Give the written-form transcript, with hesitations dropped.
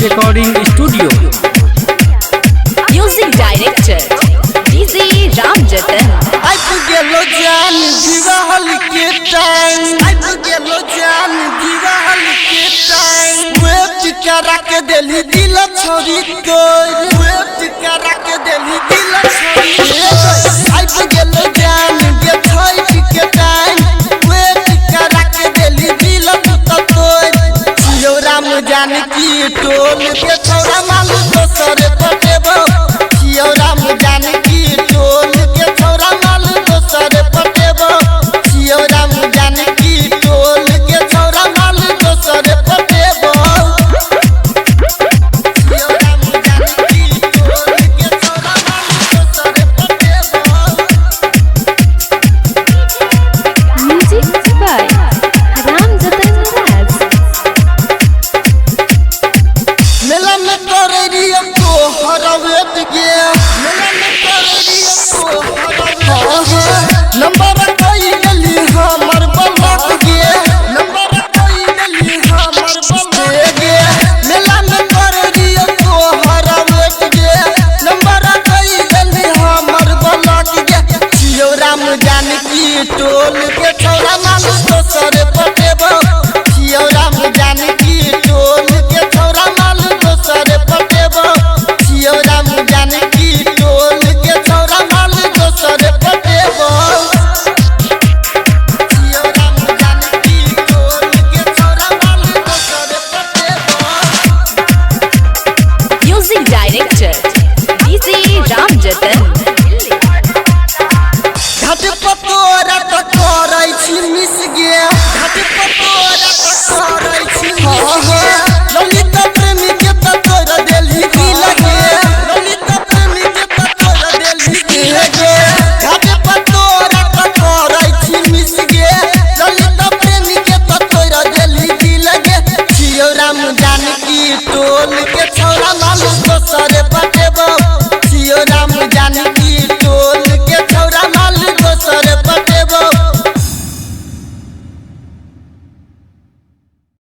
Recording studio. Music director DJ Ram जतन। अब गेलो जान दिवाल के टाइम, अब गेलो जान दिवाल के टाइम। वेट करा के दिल्ली दिल छोड़ी कोई, वेट करा के दिल्ली दिल छोड़ी कोई। अब गेलो जान के छोड़ के टाइम, वेट करा के दिल्ली दिल तो कोई। जियो राम जान की टोल के छोरा मालू दोसर पटेबो, जियो राम जान की टोल के छोरा मालू दोसर पटेबो, जियो राम जान की टोल के छोरा मालू दोसर पटेबो, जियो राम जान की टोल के छोरा मालू दोसर पटेबो। म्यूजिक बाय राम जतन राज। मेला में करे रियो को हरवेट गे, मेला में करे रियो को हरवेट। नंबर कोई गली हमर बलक गे, नंबर कोई गली हमर बलक गे। मेला में करे रियो को हरवेट गे, नंबर कोई गली हमर बलक गे। जियो राम जान की टोल के